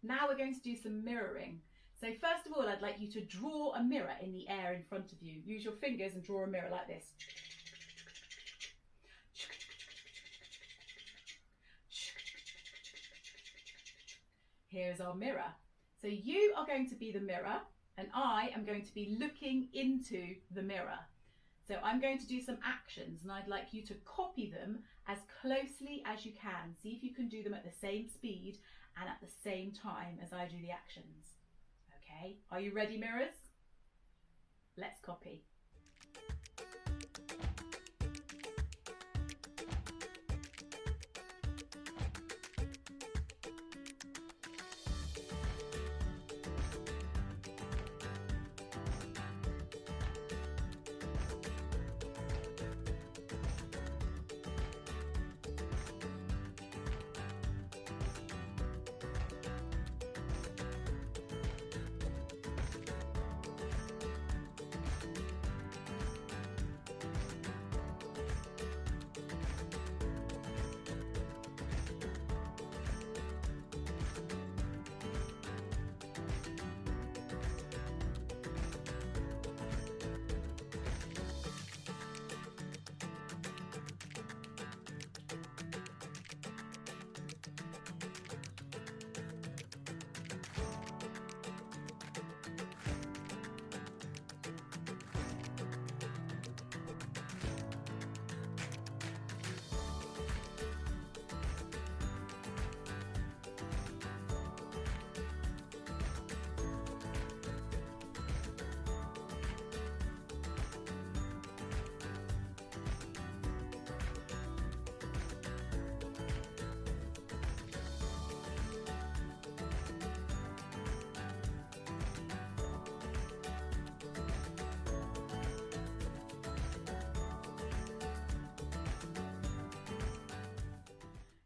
Now we're going to do some mirroring. So first of all, I'd like you to draw a mirror in the air in front of you. Use your fingers and draw a mirror like this. Here's our mirror. So you are going to be the mirror and I am going to be looking into the mirror. So I'm going to do some actions and I'd like you to copy them as closely as you can. See if you can do them at the same speed and at the same time as I do the actions. Okay, are you ready, mirrors? Let's copy.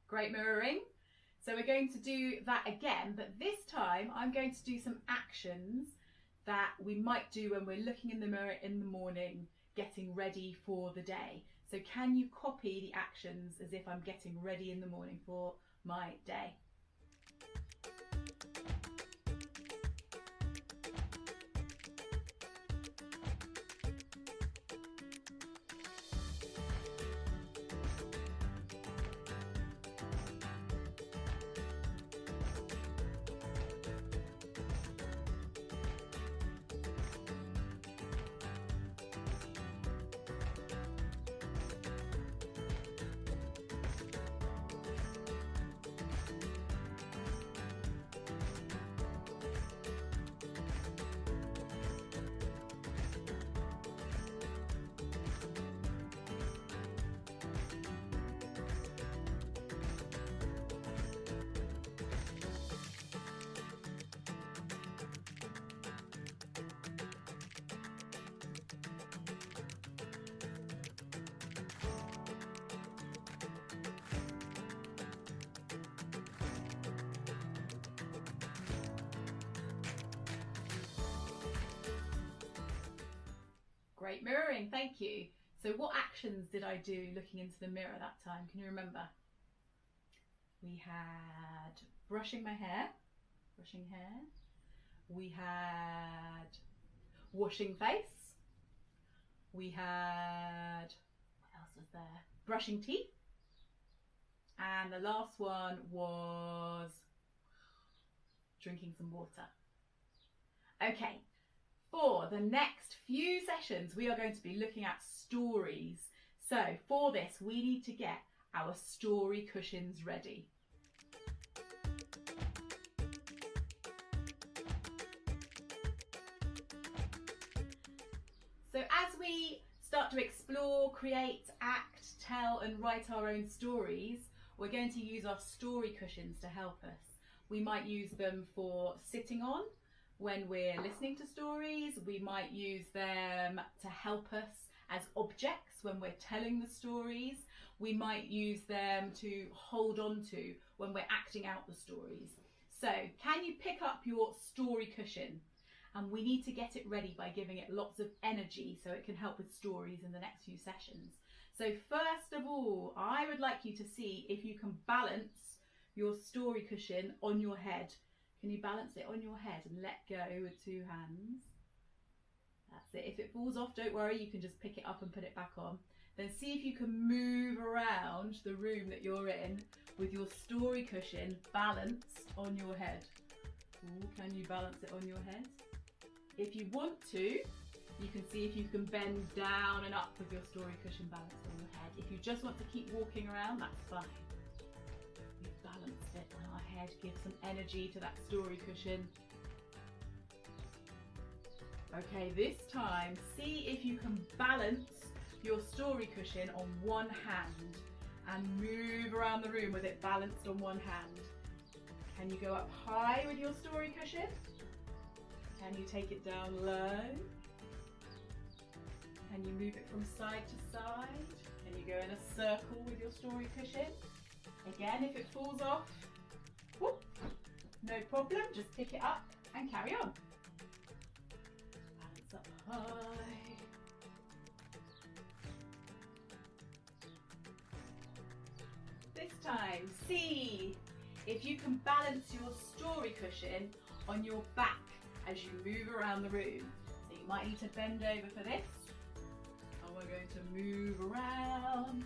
Great mirroring. So we're going to do that again, but this time I'm going to do some actions that we might do when we're looking in the mirror in the morning, getting ready for the day. So can you copy the actions as if I'm getting ready in the morning for my day? Great mirroring, thank you. So what actions did I do looking into the mirror that time? Can you remember? We had brushing my hair, We had washing face. We had, what else was there? Brushing teeth. And the last one was drinking some water. Okay. For the next few sessions, we are going to be looking at stories. So for this, we need to get our story cushions ready. So as we start to explore, create, act, tell and write our own stories, we're going to use our story cushions to help us. We might use them for sitting on, when we're listening to stories. We might use them to help us as objects when we're telling the stories. We might use them to hold on to when we're acting out the stories. So can you pick up your story cushion? And we need to get it ready by giving it lots of energy so it can help with stories in the next few sessions. So first of all, I would like you to see if you can balance your story cushion on your head. Can you balance it on your head and let go with two hands? That's it. If it falls off, don't worry, you can just pick it up and put it back on. Then see if you can move around the room that you're in with your story cushion balanced on your head. Ooh, can you balance it on your head? If you want to, you can see if you can bend down and up with your story cushion balanced on your head. If you just want to keep walking around, that's fine. We've balanced it on our head, give some energy to that story cushion. Okay, this time, see if you can balance your story cushion on one hand and move around the room with it balanced on one hand. Can you go up high with your story cushion? Can you take it down low? Can you move it from side to side? Can you go in a circle with your story cushion? Again, if it falls off, whoop, no problem, just pick it up and carry on. Balance up high. This time, see if you can balance your story cushion on your back as you move around the room. So you might need to bend over for this. And we're going to move around.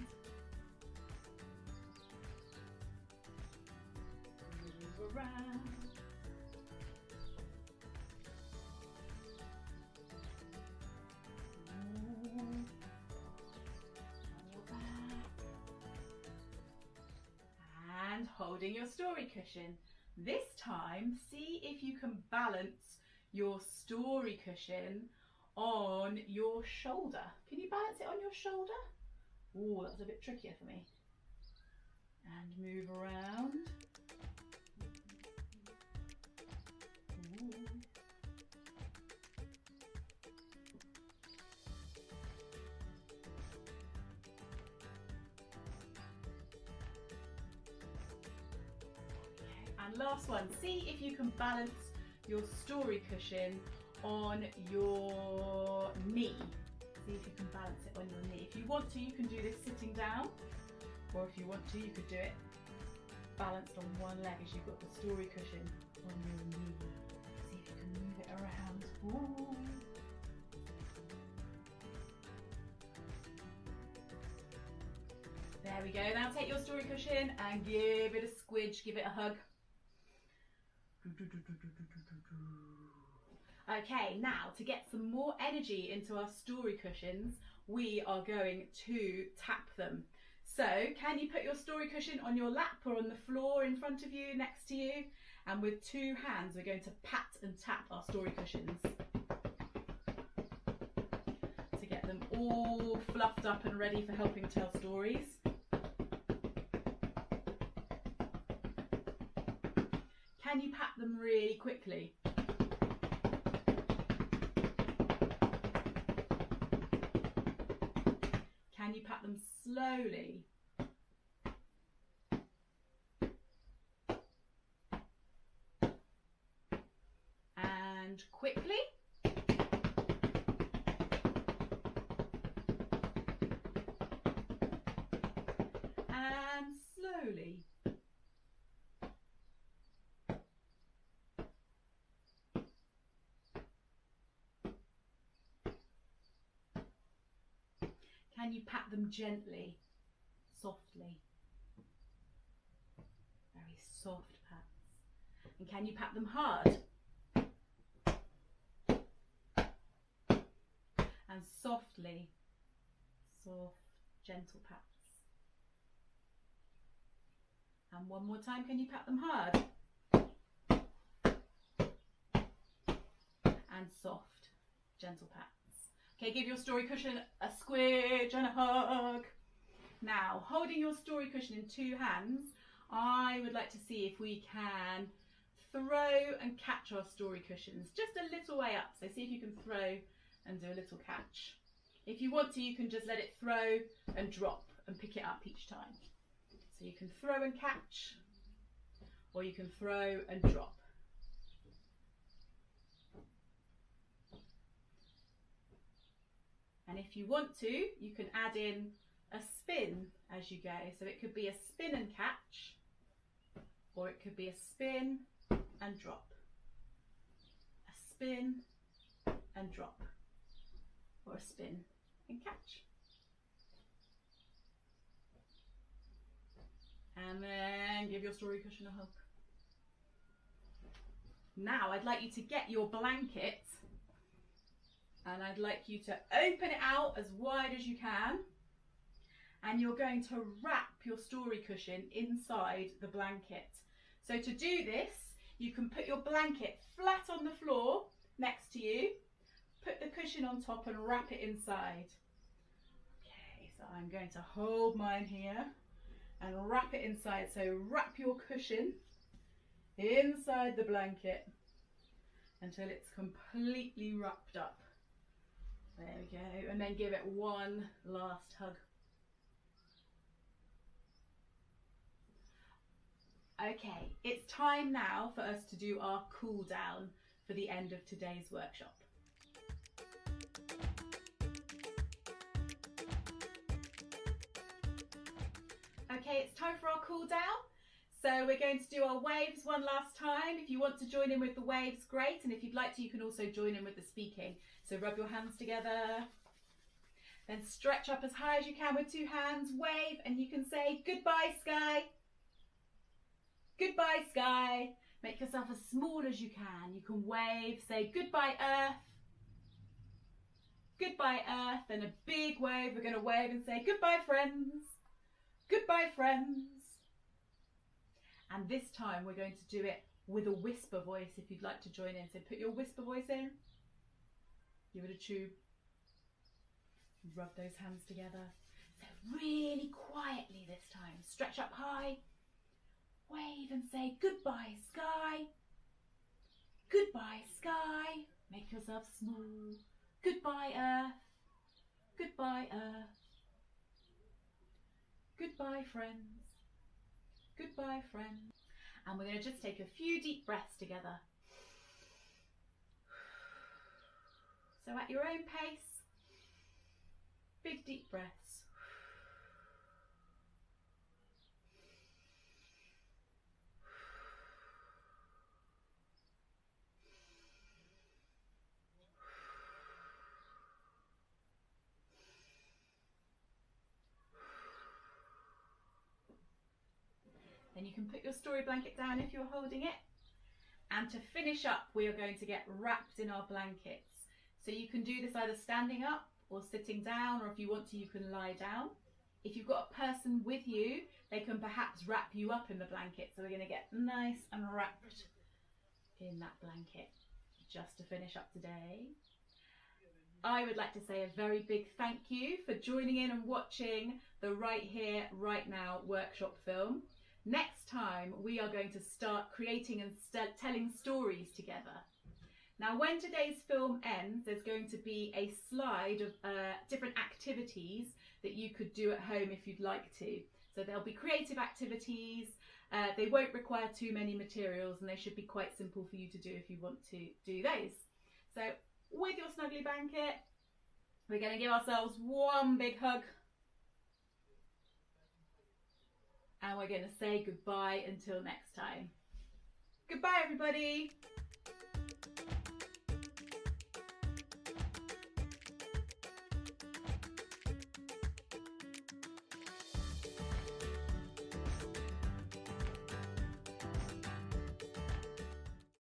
Move around. And holding your story cushion. This time, see if you can balance your story cushion on your shoulder. Can you balance it on your shoulder? Oh, that's a bit trickier for me. And move around. Ooh. And last one, see if you can balance your story cushion on your knee. See if you can balance it on your knee. If you want to, you can do this sitting down, or if you want to, you could do it balanced on one leg as you've got the story cushion on your knee. See if you can move it around. Ooh. There we go. Now take your story cushion and give it a squidge, give it a hug. Okay, now to get some more energy into our story cushions, we are going to tap them. So can you put your story cushion on your lap or on the floor in front of you, next to you? And with two hands, we're going to pat and tap our story cushions to get them all fluffed up and ready for helping tell stories. Can you pat them really quickly? Can you pat them slowly? And quickly? And slowly? Can you pat them gently, softly? Very soft pats. And can you pat them hard? And softly, soft, gentle pats. And one more time, can you pat them hard? And soft, gentle pats. Okay, give your story cushion a squidge and a hug. Now, holding your story cushion in two hands, I would like to see if we can throw and catch our story cushions just a little way up. So see if you can throw and do a little catch. If you want to, you can just let it throw and drop and pick it up each time. So you can throw and catch, or you can throw and drop. And if you want to, you can add in a spin as you go. So it could be a spin and catch, or it could be a spin and drop. A spin and drop. Or a spin and catch. And then give your story cushion a hug. Now I'd like you to get your blanket and I'd like you to open it out as wide as you can, and you're going to wrap your story cushion inside the blanket. So to do this, you can put your blanket flat on the floor next to you, put the cushion on top and wrap it inside. Okay, so I'm going to hold mine here and wrap it inside. So wrap your cushion inside the blanket until it's completely wrapped up. There we go. And then give it one last hug. Okay, it's time now for us to do our cool down for the end of today's workshop. Okay, it's time for our cool down. So we're going to do our waves one last time. If you want to join in with the waves, great. And if you'd like to, you can also join in with the speaking. So rub your hands together. Then stretch up as high as you can with two hands. Wave, and you can say, goodbye, sky. Goodbye, sky. Make yourself as small as you can. You can wave, say, goodbye, earth. Goodbye, earth. And a big wave. We're going to wave and say, goodbye, friends. Goodbye, friends. And this time we're going to do it with a whisper voice if you'd like to join in. So put your whisper voice in. Give it a chew. Rub those hands together. So really quietly this time. Stretch up high. Wave and say goodbye, sky. Goodbye, sky. Make yourself small. Goodbye, earth. Goodbye, earth. Goodbye, friends. Goodbye, friends. And we're going to just take a few deep breaths together. So at your own pace, big deep breaths. Then you can put your story blanket down if you're holding it. And to finish up, we are going to get wrapped in our blankets. So you can do this either standing up or sitting down, or if you want to, you can lie down. If you've got a person with you, they can perhaps wrap you up in the blanket. So we're going to get nice and wrapped in that blanket. Just to finish up today, I would like to say a very big thank you for joining in and watching the Right Here, Right Now workshop film. Next time, we are going to start creating and telling stories together. Now, when today's film ends, there's going to be a slide of different activities that you could do at home if you'd like to. So there'll be creative activities. They won't require too many materials, and they should be quite simple for you to do if you want to do those. So with your snuggly blanket, we're going to give ourselves one big hug. And we're going to say goodbye until next time. Goodbye, everybody.